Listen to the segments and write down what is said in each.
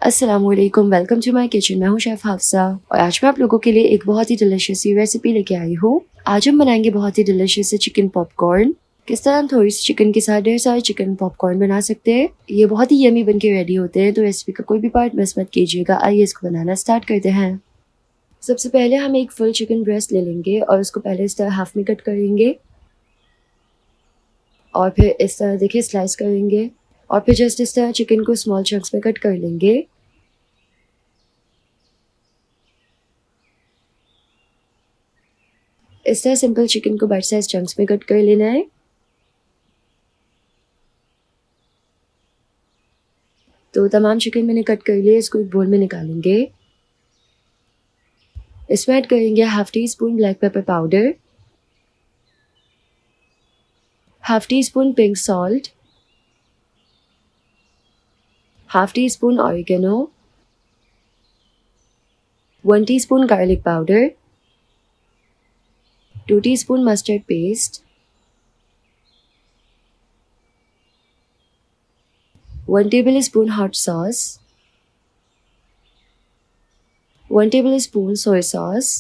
अस्सलामुअलैकुम, welcome to my kitchen. मैं हूं शेफ़ हाफ़सा और आज मैं आप लोगों के लिए एक बहुत ही डिलीशियस सी रेसिपी लेके आई हूँ। आज हम बनाएंगे बहुत ही डिलीशियस से चिकन पॉपकॉर्न। किस तरह हम थोड़ी सी चिकन के साथ ढेर सारे चिकन पॉपकॉर्न बना सकते हैं। ये बहुत ही यमी बन के रेडी होते हैं, तो रेसिपी का कोई भी पार्ट मिस मत कीजिएगा। आइए इसको बनाना स्टार्ट करते हैं। सबसे पहले हम एक फुल चिकन ब्रेस्ट ले लेंगे और उसको पहले इस तरह हाफ में कट करेंगे और फिर इस तरह देखिए स्लाइस करेंगे और फिर जस्ट इस तरह चिकन को स्मॉल चंक्स में कट कर लेंगे। इस तरह सिंपल चिकन को बाइट साइज चंक्स में कट कर लेना है। तो तमाम चिकन मैंने कट कर लिए, इसको एक बोल में निकालेंगे। इसमें ऐड करेंगे half teaspoon black pepper powder, half teaspoon pink salt, half tea spoon oregano, 1 teaspoon garlic powder, 2 teaspoon mustard paste, 1 tablespoon hot sauce, 1 tablespoon soya sauce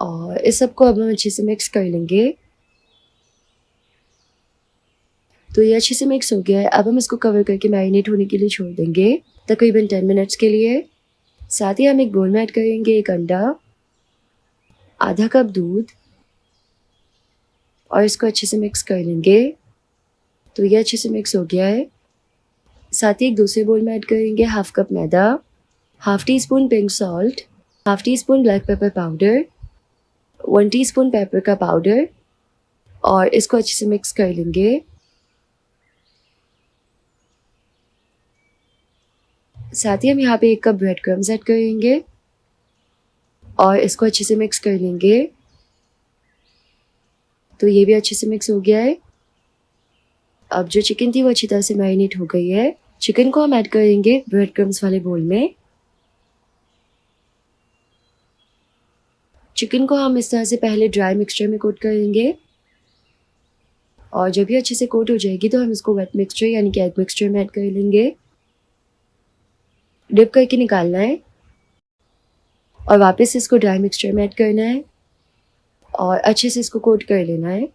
और इस सबको अब हम अच्छे से मिक्स कर लेंगे। तो ये अच्छे से मिक्स हो गया है। अब हम इसको कवर करके मैरिनेट होने के लिए छोड़ देंगे तकरीबन 10 मिनट्स के लिए। साथ ही हम एक बोल में ऐड करेंगे एक अंडा, आधा कप दूध और इसको अच्छे से मिक्स कर लेंगे। तो ये अच्छे से मिक्स हो गया है। साथ ही एक दूसरे बोल में ऐड करेंगे हाफ कप मैदा, half teaspoon pink salt, half teaspoon black pepper powder, 1 teaspoon pepper का पाउडर और इसको अच्छे से मिक्स कर लेंगे। साथ ही हम यहाँ पे 1 कप ब्रेड क्रम्स ऐड करेंगे और इसको अच्छे से मिक्स कर लेंगे। तो ये भी अच्छे से मिक्स हो गया है। अब जो चिकन थी वो अच्छी तरह से मैरिनेट हो गई है। चिकन को हम ऐड करेंगे ब्रेड क्रम्स वाले बोल में। चिकन को हम इस तरह से पहले ड्राई मिक्सचर में कोट करेंगे और जब ये अच्छे से कोट हो जाएगी तो हम इसको वेट मिक्सचर यानी कि एग मिक्सचर में ऐड कर लेंगे। डिप करके निकालना है और वापस इसको ड्राई मिक्सचर में ऐड करना है और अच्छे से इसको कोट कर लेना है।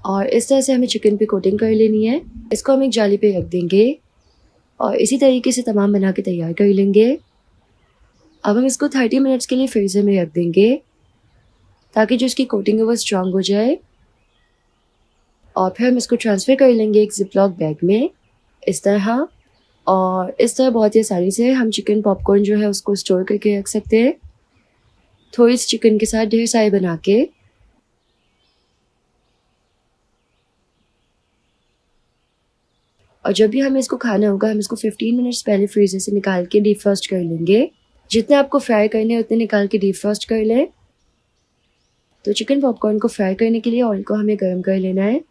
और इस तरह से हमें चिकन पे कोटिंग कर लेनी है। इसको हम एक जाली पे रख देंगे और इसी तरीके से तमाम बना के तैयार कर लेंगे। अब हम इसको 30 मिनट्स के लिए फ्रीज़र में रख देंगे ताकि जो इसकी कोटिंग है वो स्ट्रॉन्ग हो जाए। और फिर हम इसको ट्रांसफ़र कर लेंगे एक ज़िपलॉक बैग में इस तरह। और इस तरह बहुत ही आसानी से हम चिकन पॉपकॉर्न जो है उसको स्टोर करके रख सकते हैं, थोड़ी सी चिकन के साथ ढेर सारे बना के। और जब भी हमें इसको खाना होगा हम इसको 15 मिनट्स पहले फ्रीज़र से निकाल के डीप फ्रॉस्ट कर लेंगे। जितने आपको फ्राई करने हैं उतने निकाल के डीप फ्रॉस्ट कर लें। तो चिकन पॉपकॉर्न को फ्राई करने के लिए ऑयल को हमें गर्म कर लेना है।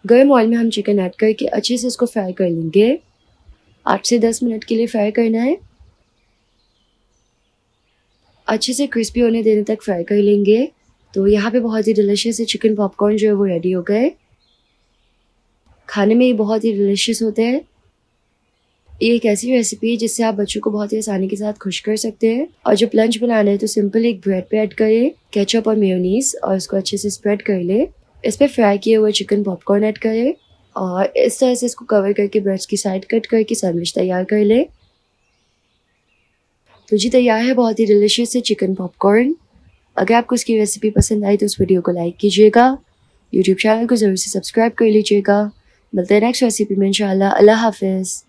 गर्म ऑयल में हम चिकन ऐड करके अच्छे से इसको फ्राई कर लेंगे। 8 से 10 मिनट के लिए फ्राई करना है। अच्छे से क्रिस्पी होने देने तक फ्राई कर लेंगे। तो यहाँ पे बहुत ही डिलीशियस है चिकन पॉपकॉर्न जो है वो रेडी हो गए। खाने में ये बहुत ही डिलीशियस होते हैं। ये एक ऐसी रेसिपी है जिससे आप बच्चों को बहुत ही आसानी के साथ खुश कर सकते हैं। और जब लंच बनाना है तो सिंपल एक ब्रेड पे ऐड करें केचप और मेयोनीज और इसको अच्छे से स्प्रेड कर ले। इस पर फ्राई किए हुए चिकन पॉपकॉर्न ऐड करें और इस तरह से इसको कवर करके ब्रेड्स की साइड कट करके सैंडविच तैयार कर ले। तो जी तैयार है बहुत ही डिलीशियस से चिकन पॉपकॉर्न। अगर आपको इसकी रेसिपी पसंद आई तो उस वीडियो को लाइक कीजिएगा, यूट्यूब चैनल को ज़रूर से सब्सक्राइब कर लीजिएगा। मिलते हैं नेक्स्ट रेसिपी में इंशाल्लाह। अल्लाह हाफिज़।